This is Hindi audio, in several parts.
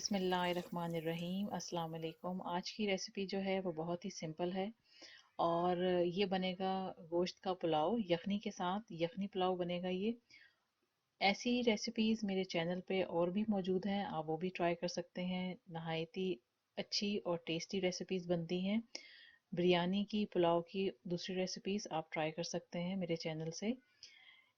बिस्मिल्लाहिर्रहमानिर्रहीम अस्सलाम वालेकुम। आज की रेसिपी जो है वो बहुत ही सिंपल है और ये बनेगा गोश्त का पुलाव यखनी के साथ। यखनी पुलाव बनेगा ये। ऐसी रेसिपीज़ मेरे चैनल पे और भी मौजूद हैं, आप वो भी ट्राई कर सकते हैं। नहायत ही अच्छी और टेस्टी रेसिपीज़ बनती हैं। बिरयानी की, पुलाव की दूसरी रेसिपीज़ आप ट्राई कर सकते हैं मेरे चैनल से।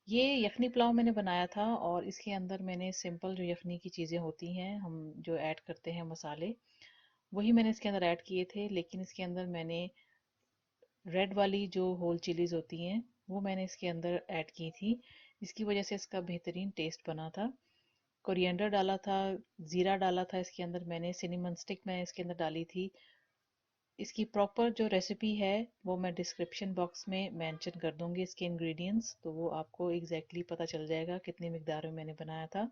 ये यखनी पुलाव मैंने बनाया था और इसके अंदर मैंने सिंपल जो यखनी की चीज़ें होती हैं, हम जो ऐड करते हैं मसाले, वही मैंने इसके अंदर ऐड किए थे। लेकिन इसके अंदर मैंने रेड वाली जो होल चिलीज़ होती हैं वो मैंने इसके अंदर ऐड की थी। इसकी वजह से इसका बेहतरीन टेस्ट बना था। कोरिएंडर डाला था, ज़ीरा डाला था इसके अंदर मैंने, सिनेमन स्टिक मैं इसके अंदर डाली थी। इसकी प्रॉपर जो रेसिपी है वो मैं डिस्क्रिप्शन बॉक्स में मेंशन कर दूंगी, इसके इंग्रेडिएंट्स, तो वो आपको एग्जैक्टली पता चल जाएगा कितनी मिकदार में मैंने बनाया था।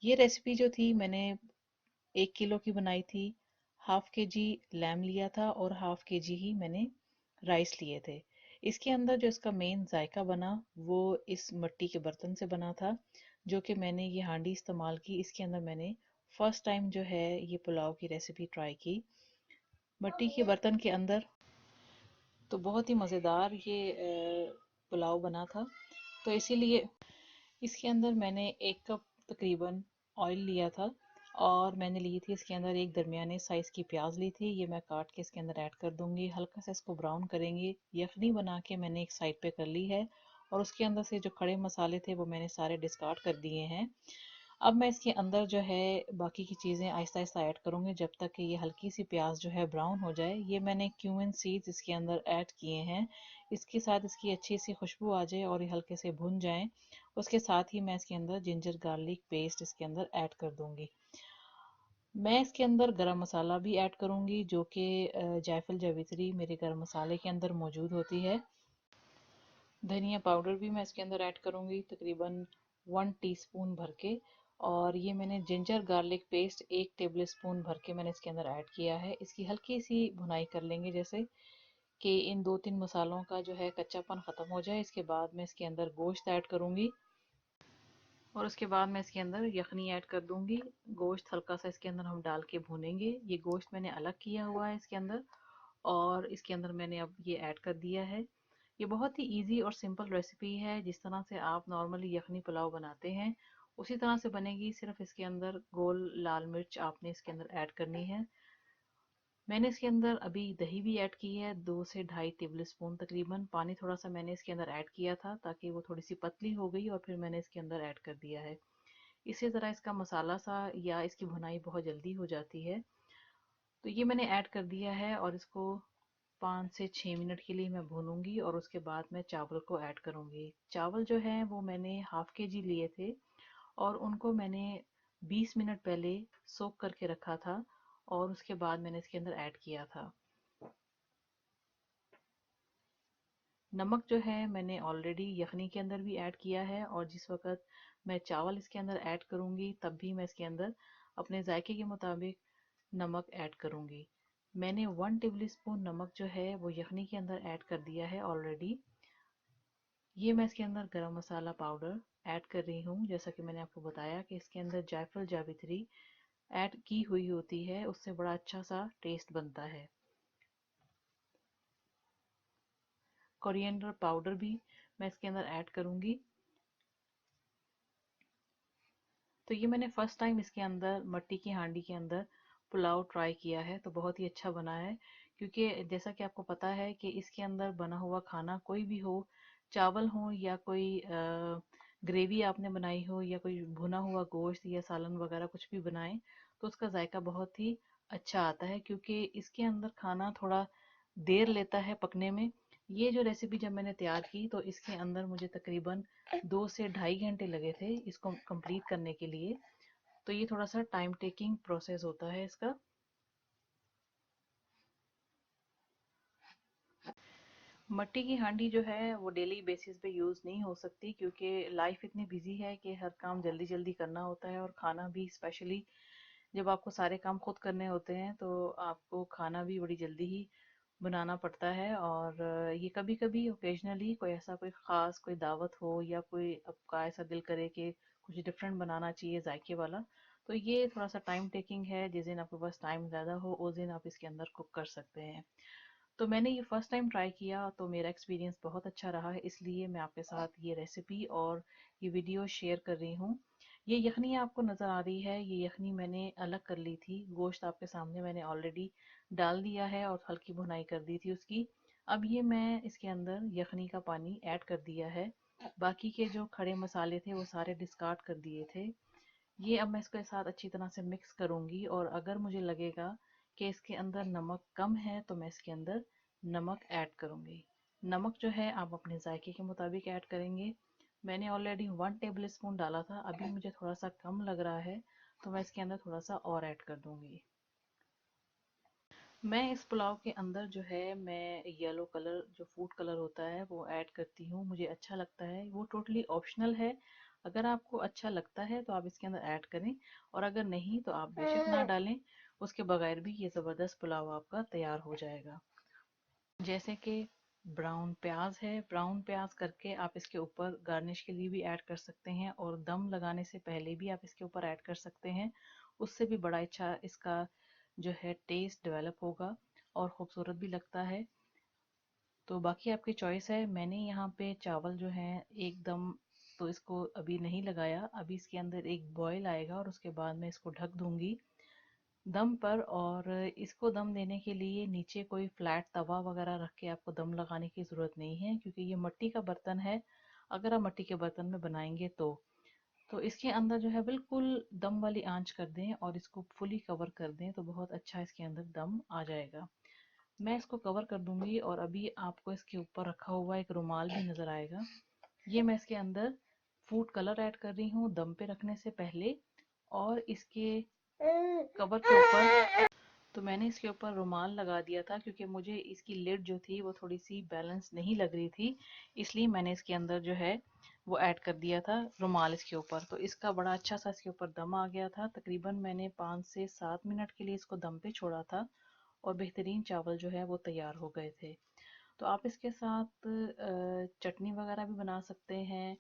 ये रेसिपी जो थी मैंने 1 किलो की बनाई थी। हाफ के जी लैम लिया था और हाफ के जी ही मैंने राइस लिए थे। इसके अंदर जो इसका मेन जायका बना वो इस मिट्टी के बर्तन से बना था, जो कि मैंने ये हांडी इस्तेमाल की। इसके अंदर मैंने फर्स्ट टाइम जो है ये पुलाव की रेसिपी ट्राई की मिट्टी के बर्तन के अंदर। तो बहुत ही मज़ेदार ये पुलाव बना था। तो इसीलिए इसके अंदर मैंने 1 कप तकरीबन ऑयल लिया था और मैंने ली थी इसके अंदर एक दरमियाने साइज़ की प्याज ली थी। ये मैं काट के इसके अंदर ऐड कर दूंगी। हल्का सा इसको ब्राउन करेंगे। यखनी बना के मैंने एक साइड पे कर ली है और उसके अंदर से जो खड़े मसाले थे वो मैंने सारे डिस्कार्ड कर दिए हैं। अब मैं इसके अंदर जो है बाकी की चीज़ें आहिस्ता आहिस्ता ऐड करूँगी जब तक कि ये हल्की सी प्याज जो है ब्राउन हो जाए। ये मैंने क्यूमिन सीड्स इसके अंदर ऐड किए हैं। इसके साथ इसकी अच्छी सी खुशबू आ जाए और ये हल्के से भुन जाएं, उसके साथ ही मैं इसके अंदर जिंजर गार्लिक पेस्ट इसके अंदर ऐड कर दूंगी। मैं इसके अंदर गरम मसाला भी ऐड करूंगी, जो कि जायफल जावित्री मेरे गरम मसाले के अंदर मौजूद होती है। धनिया पाउडर भी मैं इसके अंदर ऐड करूंगी तकरीबन 1 टीस्पून भर के। और ये मैंने ginger garlic paste 1 table spoon भर के मैंने इसके अंदर ऐड किया है। इसकी हल्की सी भुनाई कर लेंगे, जैसे कि इन 2-3 मसालों का जो है कच्चापन ख़त्म हो जाए। इसके बाद मैं इसके अंदर गोश्त ऐड करूंगी और उसके बाद मैं इसके अंदर यखनी ऐड कर दूंगी। गोश्त हल्का सा इसके अंदर हम डाल के भूनेंगे। ये गोश्त मैंने अलग किया हुआ है इसके अंदर और इसके अंदर मैंने अब ये ऐड कर दिया है। ये बहुत ही इजी और सिंपल रेसिपी है। जिस तरह से आप नॉर्मली यखनी पुलाव बनाते हैं उसी तरह से बनेगी, सिर्फ इसके अंदर गोल लाल मिर्च आपने इसके अंदर ऐड करनी है। मैंने इसके अंदर अभी दही भी ऐड की है, 2 से ढाई टेबल स्पून तकरीबन। पानी थोड़ा सा मैंने इसके अंदर ऐड किया था ताकि वो थोड़ी सी पतली हो गई और फिर मैंने इसके अंदर ऐड कर दिया है। इसी तरह इसका मसाला सा या इसकी भुनाई बहुत जल्दी हो जाती है। तो ये मैंने ऐड कर दिया है और इसको 5 से 6 मिनट के लिए मैं भूनूंगी और उसके बाद मैं चावल को ऐड करूंगी। चावल जो है वो मैंने हाफ के जी लिए थे और उनको मैंने 20 मिनट पहले सोक करके रखा था और उसके बाद मैंने इसके अंदर ऐड किया था। नमक जो है मैंने ऑलरेडी यखनी के अंदर भी ऐड किया है और जिस वक्त मैं चावल इसके अंदर ऐड करूंगी तब भी मैं इसके अंदर अपने जायके के मुताबिक नमक ऐड करूंगी। मैंने 1 टेबल स्पून नमक जो है वो यखनी के अंदर ऐड कर दिया है ऑलरेडी। ये मैं इसके अंदर गरम मसाला पाउडर ऐड कर रही हूँ। जैसा कि मैंने आपको बताया कि इसके अंदर जायफल जावित्री ऐड की हुई होती है, उससे बड़ा अच्छा सा टेस्ट बनता है। कोरिएंडर पाउडर भी मैं इसके अंदर ऐड करूंगी। तो ये मैंने फर्स्ट टाइम इसके अंदर मट्टी की हांडी के अंदर पुलाव ट्राई किया है, तो बहुत ही अच्छा बना है। क्योंकि जैसा कि आपको पता है कि इसके अंदर बना हुआ खाना कोई भी हो, चावल हो या कोई ग्रेवी आपने बनाई हो या कोई भुना हुआ गोश्त या सालन वगैरह कुछ भी बनाएं, तो उसका जायका बहुत ही अच्छा आता है, क्योंकि इसके अंदर खाना थोड़ा देर लेता है पकने में। ये जो रेसिपी जब मैंने तैयार की तो इसके अंदर मुझे तकरीबन 2 से ढाई घंटे लगे थे इसको कंप्लीट करने के लिए। तो ये थोड़ा सा टाइम टेकिंग प्रोसेस होता है इसका। मट्टी की हांडी जो है वो डेली बेसिस पे यूज़ नहीं हो सकती, क्योंकि लाइफ इतनी बिजी है कि हर काम जल्दी जल्दी करना होता है और खाना भी स्पेशली जब आपको सारे काम खुद करने होते हैं तो आपको खाना भी बड़ी जल्दी ही बनाना पड़ता है। और ये कभी कभी ओकेजनली कोई ऐसा कोई ख़ास कोई दावत हो या कोई आपका ऐसा दिल करे कि कुछ डिफरेंट बनाना चाहिए जायके वाला, तो ये थोड़ा सा टाइम टेकिंग है, जिस दिन आपके पास टाइम ज़्यादा हो उस दिन आप इसके अंदर कुक कर सकते हैं। तो मैंने ये फर्स्ट टाइम ट्राई किया तो मेरा एक्सपीरियंस बहुत अच्छा रहा है, इसलिए मैं आपके साथ ये रेसिपी और ये वीडियो शेयर कर रही हूँ। ये यखनी आपको नज़र आ रही है, ये यखनी मैंने अलग कर ली थी। गोश्त आपके सामने मैंने ऑलरेडी डाल दिया है और हल्की भुनाई कर दी थी उसकी। अब ये मैं इसके अंदर यखनी का पानी ऐड कर दिया है। बाकी के जो खड़े मसाले थे वो सारे डिस्कार्ड कर दिए थे। ये अब मैं इसके साथ अच्छी तरह से मिक्स करूंगी, और अगर मुझे लगेगा कि इसके अंदर नमक कम है तो मैं इसके अंदर नमक ऐड करूंगी। नमक जो है आप अपने जायके के मुताबिक ऐड करेंगे। मैंने ऑलरेडी 1 टेबल स्पून डाला था, अभी मुझे थोड़ा सा कम लग रहा है तो मैं इसके अंदर थोड़ा सा और ऐड कर दूंगी। मैं इस पुलाव के अंदर जो है मैं येलो कलर, जो फूड कलर होता है, वो ऐड करती हूँ। मुझे अच्छा लगता है, वो टोटली ऑप्शनल है। अगर आपको अच्छा लगता है तो आप इसके अंदर ऐड करें, और अगर नहीं तो आप बेशक ना डालें। उसके बगैर भी ये ज़बरदस्त पुलाव आपका तैयार हो जाएगा। जैसे कि ब्राउन प्याज है, ब्राउन प्याज करके आप इसके ऊपर गार्निश के लिए भी ऐड कर सकते हैं, और दम लगाने से पहले भी आप इसके ऊपर ऐड कर सकते हैं। उससे भी बड़ा अच्छा इसका जो है टेस्ट डेवलप होगा और खूबसूरत भी लगता है। तो बाकी आपकी चॉइस है। मैंने यहाँ पे चावल जो है एकदम तो इसको अभी नहीं लगाया, अभी इसके अंदर एक बॉयल आएगा और उसके बाद मैं इसको ढक दूंगी दम पर। और इसको दम देने के लिए नीचे कोई फ्लैट तवा वगैरह रख के आपको दम लगाने की ज़रूरत नहीं है, क्योंकि ये मिट्टी का बर्तन है। अगर आप मिट्टी के बर्तन में बनाएंगे तो इसके अंदर जो है बिल्कुल दम वाली आंच कर दें और इसको फुली कवर कर दें तो बहुत अच्छा इसके अंदर दम आ जाएगा। मैं इसको कवर कर दूंगी, और अभी आपको इसके ऊपर रखा हुआ एक रुमाल भी नज़र आएगा। ये मैं इसके अंदर फूड कलर ऐड कर रही हूँ दम पे रखने से पहले, और इसके कवर के ऊपर तो मैंने इसके ऊपर रुमाल लगा दिया था, क्योंकि मुझे इसकी लिड जो थी वो थोड़ी सी बैलेंस नहीं लग रही थी, इसलिए मैंने इसके अंदर जो है वो ऐड कर दिया था रुमाल इसके ऊपर। तो इसका बड़ा अच्छा सा इसके ऊपर दम आ गया था। तकरीबन मैंने 5 से 7 मिनट के लिए इसको दम पे छोड़ा था, और बेहतरीन चावल जो है वो तैयार हो गए थे। तो आप इसके साथ चटनी वगैरह भी बना सकते हैं।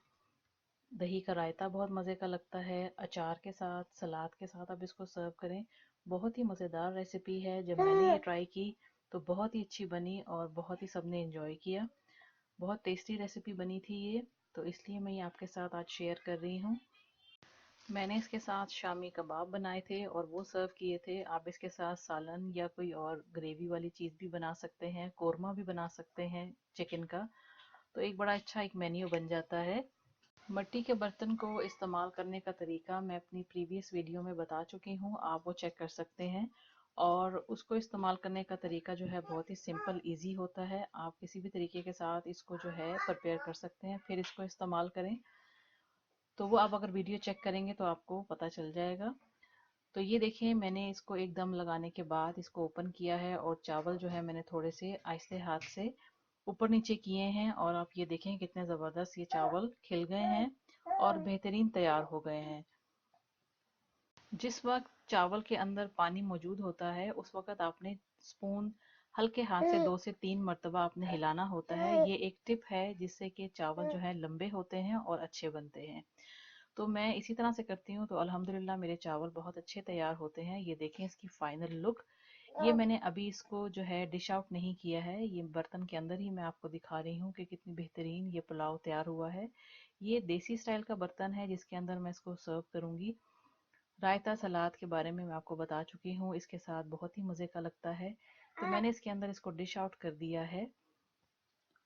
दही का रायता बहुत मज़े का लगता है, अचार के साथ, सलाद के साथ आप इसको सर्व करें। बहुत ही मज़ेदार रेसिपी है। जब मैंने ये ट्राई की तो बहुत ही अच्छी बनी और बहुत ही सबने एंजॉय किया। बहुत टेस्टी रेसिपी बनी थी ये, तो इसलिए मैं ये आपके साथ आज शेयर कर रही हूँ। मैंने इसके साथ शामी कबाब बनाए थे और वो सर्व किए थे। आप इसके साथ सालन या कोई और ग्रेवी वाली चीज़ भी बना सकते हैं, कोरमा भी बना सकते हैं चिकन का। तो एक बड़ा अच्छा एक मेन्यू बन जाता है। मिट्टी के बर्तन को इस्तेमाल करने का तरीका मैं अपनी प्रीवियस वीडियो में बता चुकी हूँ, आप वो चेक कर सकते हैं। और उसको इस्तेमाल करने का तरीका जो है बहुत ही सिंपल इजी होता है। आप किसी भी तरीके के साथ इसको जो है प्रिपेयर कर सकते हैं, फिर इसको इस्तेमाल करें। तो वो आप अगर वीडियो चेक करेंगे तो आपको पता चल जाएगा। तो ये देखिए, मैंने इसको एक दम लगाने के बाद इसको ओपन किया है, और चावल जो है मैंने थोड़े से आहिस्ते हाथ से ऊपर नीचे किए हैं, और आप ये देखें कितने ज़बरदस्त ये चावल खिल गए हैं और बेहतरीन तैयार हो गए हैं। जिस वक्त चावल के अंदर पानी मौजूद होता है उस वक्त आपने स्पून हल्के हाथ से 2 से 3 मरतबा आपने हिलाना होता है। ये एक टिप है जिससे कि चावल जो है लंबे होते हैं और अच्छे बनते हैं। तो मैं इसी तरह से करती हूँ, तो अल्हम्दुलिल्लाह मेरे चावल बहुत अच्छे तैयार होते हैं। ये देखें इसकी फाइनल लुक। ये मैंने अभी इसको जो है डिश आउट नहीं किया है, ये बर्तन के अंदर ही मैं आपको दिखा रही हूँ कि कितनी बेहतरीन ये पुलाव तैयार हुआ है। ये देसी स्टाइल का बर्तन है जिसके अंदर मैं इसको सर्व करूंगी। रायता सलाद के बारे में मैं आपको बता चुकी हूँ, इसके साथ बहुत ही मज़े का लगता है। तो मैंने इसके अंदर इसको डिश आउट कर दिया है,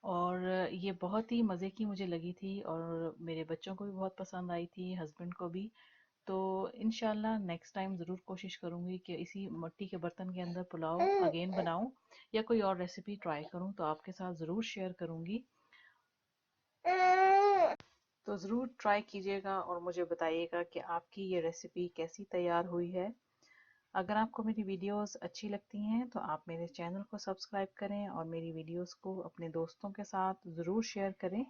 और ये बहुत ही मज़े की मुझे लगी थी, और मेरे बच्चों को भी बहुत पसंद आई थी, हस्बैंड को भी। तो इंशाल्लाह नेक्स्ट टाइम ज़रूर कोशिश करूँगी कि इसी मिट्टी के बर्तन के अंदर पुलाव अगेन बनाऊँ, या कोई और रेसिपी ट्राई करूँ तो आपके साथ ज़रूर शेयर करूँगी। तो ज़रूर ट्राई कीजिएगा और मुझे बताइएगा कि आपकी ये रेसिपी कैसी तैयार हुई है। अगर आपको मेरी वीडियोस अच्छी लगती हैं तो आप मेरे चैनल को सब्सक्राइब करें, और मेरी वीडियोस को अपने दोस्तों के साथ ज़रूर शेयर करें।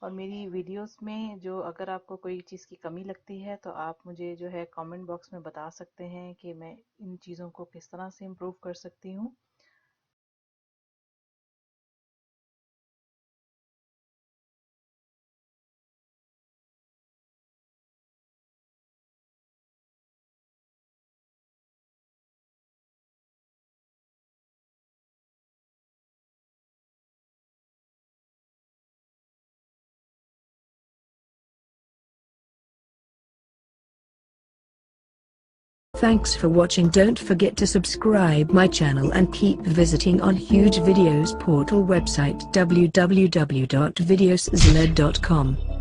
और मेरी वीडियोस में जो अगर आपको कोई चीज़ की कमी लगती है तो आप मुझे जो है कमेंट बॉक्स में बता सकते हैं कि मैं इन चीज़ों को किस तरह से इम्प्रूव कर सकती हूँ। Thanks for watching. Don't forget to subscribe my channel and keep visiting on Huge Videos portal website www.videoszled.com.